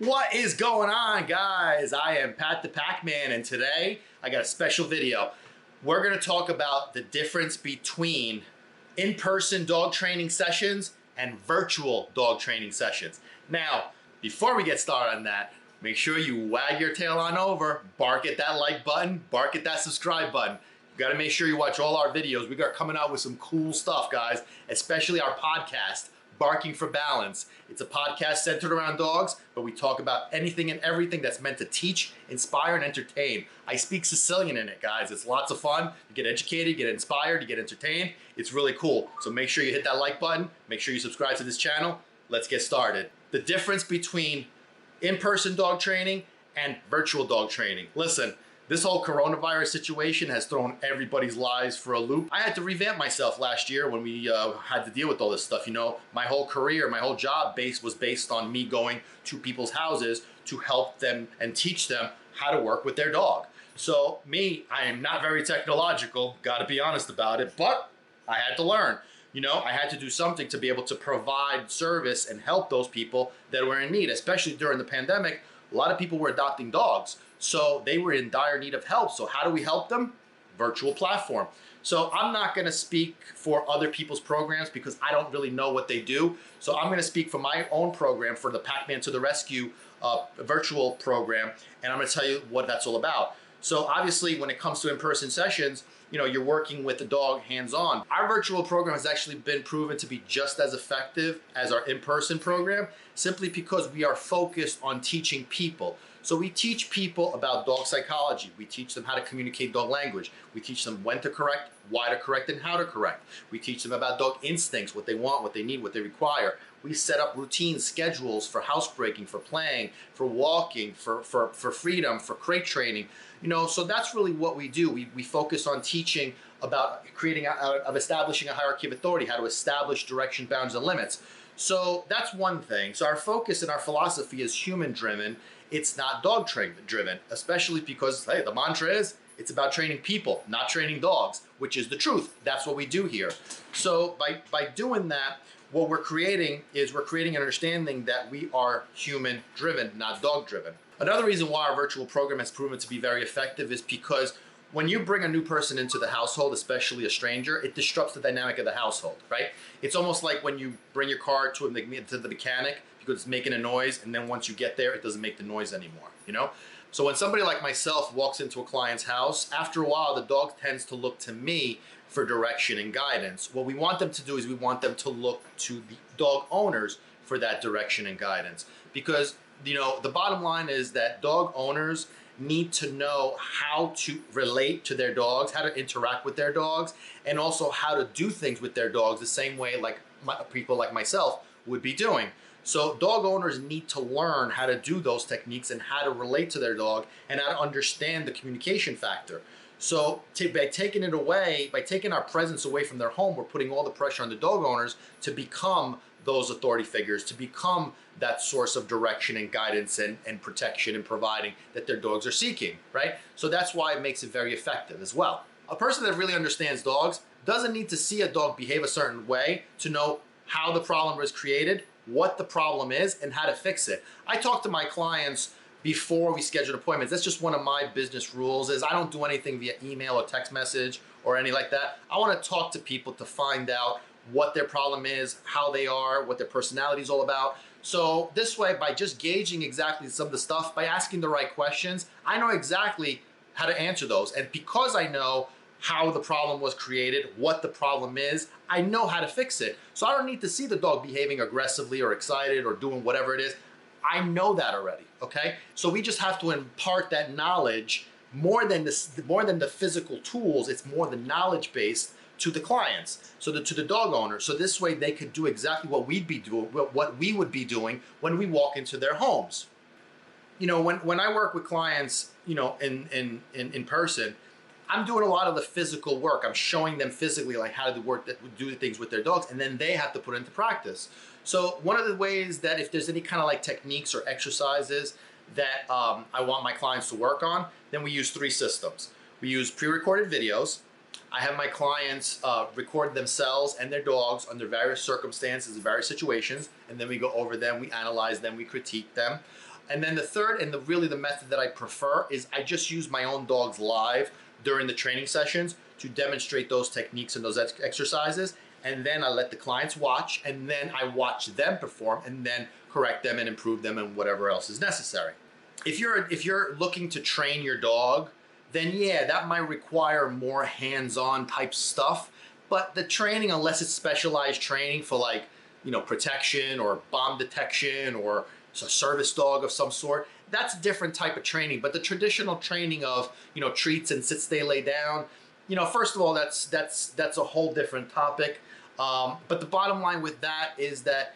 What is going on, guys? I am Pat the Pac-Man, and today I got a special video. We're gonna talk about the difference between in-person dog training sessions and virtual dog training sessions. Now, before we get started on that, make sure you wag your tail on over, bark at that like button, bark at that subscribe button. You gotta make sure you watch all our videos. We got coming out with some cool stuff, guys, especially our podcast, Barking for Balance. It's a podcast centered around dogs, but we talk about anything and everything that's meant to teach, inspire, and entertain. I speak Sicilian in it, guys. It's lots of fun. You get educated, you get inspired, you get entertained. It's really cool. So make sure you hit that like button. Make sure you subscribe to this channel. Let's get started. The difference between in-person dog training and virtual dog training. Listen, this whole coronavirus situation has thrown everybody's lives for a loop. I had to revamp myself last year when we had to deal with all this stuff. You know, my whole career, my whole job was based on me going to people's houses to help them and teach them how to work with their dog. So me, I am not very technological, gotta be honest about it, but I had to learn. You know, I had to do something to be able to provide service and help those people that were in need, especially during the pandemic. A lot of people were adopting dogs, so they were in dire need of help. So how do we help them? Virtual platform. So I'm not gonna speak for other people's programs because I don't really know what they do. So I'm gonna speak for my own program, for the Pac-Man to the Rescue virtual program, and I'm gonna tell you what that's all about. So obviously when it comes to in-person sessions, you know, you're working with the dog hands-on. Our virtual program has actually been proven to be just as effective as our in-person program, simply because we are focused on teaching people. So we teach people about dog psychology. We teach them how to communicate dog language. We teach them when to correct, why to correct, and how to correct. We teach them about dog instincts, what they want, what they need, what they require. We set up routines, schedules for housebreaking, for playing, for walking, for freedom, for crate training. You know, so that's really what we do. We focus on teaching about establishing a hierarchy of authority, how to establish direction, bounds, and limits. So that's one thing. So our focus and our philosophy is human-driven. It's not dog-driven, especially because, hey, the mantra is, it's about training people, not training dogs, which is the truth. That's what we do here. So by doing that, what we're creating an understanding that we are human-driven, not dog-driven. Another reason why our virtual program has proven to be very effective is because when you bring a new person into the household, especially a stranger, it disrupts the dynamic of the household, right? It's almost like when you bring your car to the mechanic because it's making a noise, and then once you get there, it doesn't make the noise anymore, you know? So when somebody like myself walks into a client's house, after a while, the dog tends to look to me for direction and guidance. What we want them to do is we want them to look to the dog owners for that direction and guidance. Because, you know, the bottom line is that dog owners need to know how to relate to their dogs, how to interact with their dogs, and also how to do things with their dogs the same way like people like myself would be doing. So dog owners need to learn how to do those techniques and how to relate to their dog and how to understand the communication factor. So by taking our presence away from their home, we're putting all the pressure on the dog owners to become those authority figures, to become that source of direction and guidance and protection and providing that their dogs are seeking, right? So that's why it makes it very effective as well. A person that really understands dogs doesn't need to see a dog behave a certain way to know how the problem was created, what the problem is, and how to fix it. I talk to my clients before we schedule appointments. That's just one of my business rules, is I don't do anything via email or text message or any like that. I want to talk to people to find out what their problem is, how they are, what their personality is all about. So this way, by just gauging exactly some of the stuff, by asking the right questions, I know exactly how to answer those. And because I know how the problem was created, what the problem is, I know how to fix it. So I don't need to see the dog behaving aggressively or excited or doing whatever it is. I know that already, okay? So we just have to impart that knowledge more than the physical tools. It's more the knowledge base to the clients, to the dog owner. So this way they could do exactly what we would be doing when we walk into their homes. You know, when I work with clients, you know, in person, I'm doing a lot of the physical work. I'm showing them physically like how to do things with their dogs, and then they have to put it into practice. So one of the ways that if there's any kind of like techniques or exercises that I want my clients to work on, then we use 3 systems. We use pre-recorded videos. I have my clients record themselves and their dogs under various circumstances and various situations, and then we go over them, we analyze them, we critique them. And then the third and really the method that I prefer is I just use my own dogs live during the training sessions to demonstrate those techniques and those exercises. And then I let the clients watch, and then I watch them perform and then correct them and improve them and whatever else is necessary. If you're looking to train your dog, then yeah, that might require more hands-on type stuff. But the training, unless it's specialized training for like, protection or bomb detection or a service dog of some sort, that's a different type of training. But the traditional training of, treats and sit, stay, lay down, first of all, that's a whole different topic. But the bottom line with that is that,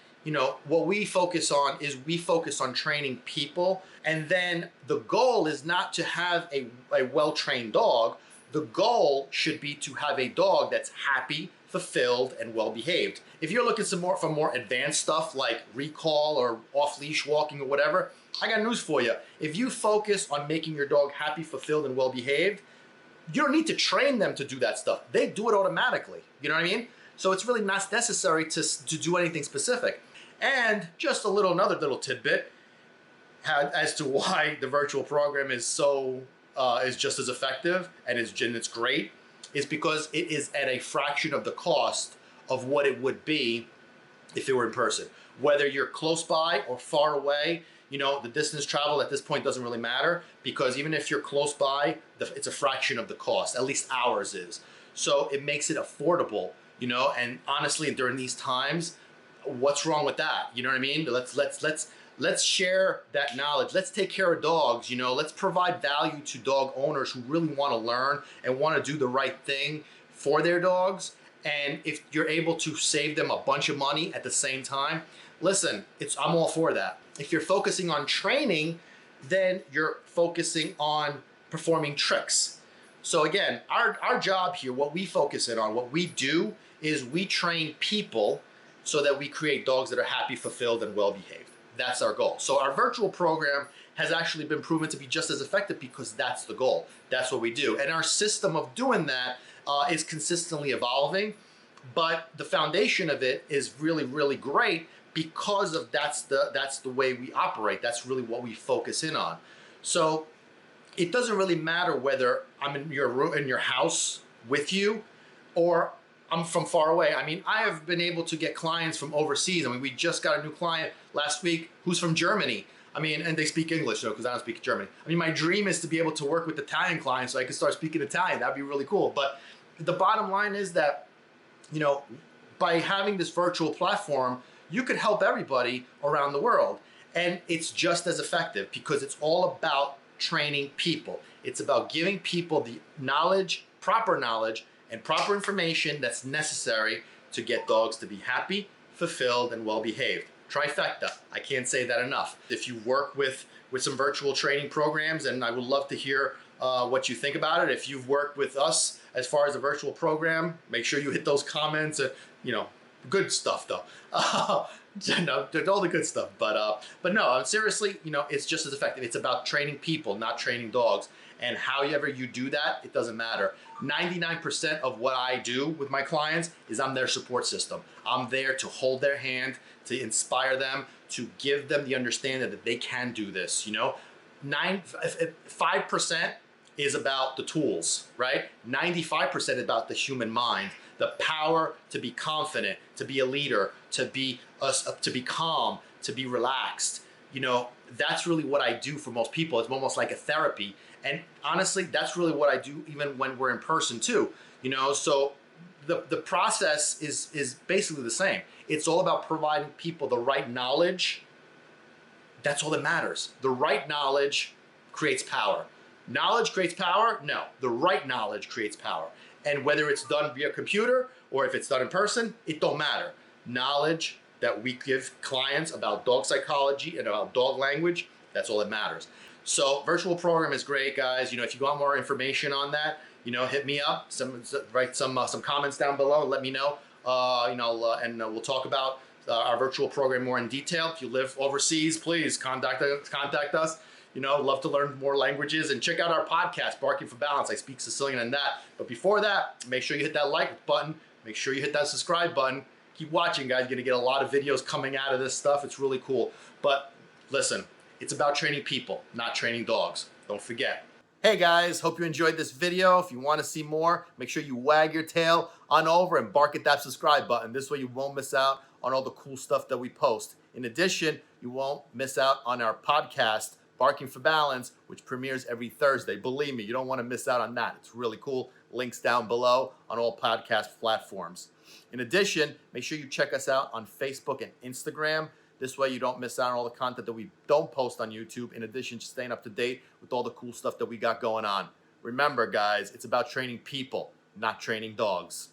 what we focus on is we focus on training people. And then the goal is not to have a well-trained dog. The goal should be to have a dog that's happy, fulfilled, and well-behaved. If you're looking for more advanced stuff like recall or off-leash walking or whatever, I got news for you. If you focus on making your dog happy, fulfilled, and well-behaved, you don't need to train them to do that stuff. They do it automatically. You know what I mean? So it's really not necessary to do anything specific. And just another little tidbit as to why the virtual program is just as effective and it's great, is because it is at a fraction of the cost of what it would be if it were in person. Whether you're close by or far away, the distance travel at this point doesn't really matter, because even if you're close by, it's a fraction of the cost, at least ours is. So it makes it affordable, and honestly, during these times, what's wrong with that? You know what I mean? Let's share that knowledge. Let's take care of dogs, let's provide value to dog owners who really want to learn and want to do the right thing for their dogs. And if you're able to save them a bunch of money at the same time, listen, I'm all for that. If you're focusing on training, then you're focusing on performing tricks. So again, our job here, what we focus in on, what we do is we train people so that we create dogs that are happy, fulfilled, and well-behaved. That's our goal. So our virtual program has actually been proven to be just as effective because that's the goal. That's what we do. And our system of doing that is consistently evolving, but the foundation of it is really, really great because of that's the way we operate. That's really what we focus in on. So it doesn't really matter whether I'm in your house with you or I'm from far away. I mean, I have been able to get clients from overseas. I mean, we just got a new client last week who's from Germany. I mean, and they speak English though, because I don't speak German. I mean, my dream is to be able to work with Italian clients so I can start speaking Italian. That'd be really cool. But the bottom line is that, by having this virtual platform, you could help everybody around the world. And it's just as effective because it's all about training people. It's about giving people the knowledge, proper knowledge, and proper information that's necessary to get dogs to be happy, fulfilled, and well-behaved. Trifecta. I can't say that enough. If you work with some virtual training programs, and I would love to hear what you think about it. If you've worked with us as far as a virtual program, make sure you hit those comments. Good stuff though. All the good stuff. But no, seriously, it's just as effective. It's about training people, not training dogs. And however you do that, it doesn't matter. 99% of what I do with my clients is I'm their support system. I'm there to hold their hand, to inspire them, to give them the understanding that they can do this. 5% is about the tools, right? 95% about the human mind, the power to be confident, to be a leader, to be calm, to be relaxed. That's really what I do for most people. It's almost like a therapy. And honestly, that's really what I do even when we're in person too. So the process is basically the same. It's all about providing people the right knowledge. That's all that matters. The right knowledge creates power. Knowledge creates power? No, the right knowledge creates power. And whether it's done via computer or if it's done in person, it don't matter. Knowledge that we give clients about dog psychology and about dog language, that's all that matters. So virtual program is great, guys. If you want more information on that, hit me up. Write some comments down below and let me know. And we'll talk about our virtual program more in detail. If you live overseas, please contact us. Love to learn more languages, and check out our podcast, Barking for Balance. I speak Sicilian and that. But before that, make sure you hit that like button. Make sure you hit that subscribe button. Keep watching, guys. You're going to get a lot of videos coming out of this stuff. It's really cool. But listen, It's about training people, not training dogs. Don't forget. Hey guys, hope you enjoyed this video. If you want to see more, make sure you wag your tail on over and bark at that subscribe button. This way you won't miss out on all the cool stuff that we post. In addition, you won't miss out on our podcast, Barking for Balance, which premieres every Thursday. Believe me, you don't want to miss out on that. It's really cool. Links down below on all podcast platforms. In addition, make sure you check us out on Facebook and Instagram. This way you don't miss out on all the content that we don't post on YouTube, in addition to staying up to date with all the cool stuff that we got going on. Remember, guys, it's about training people, not training dogs.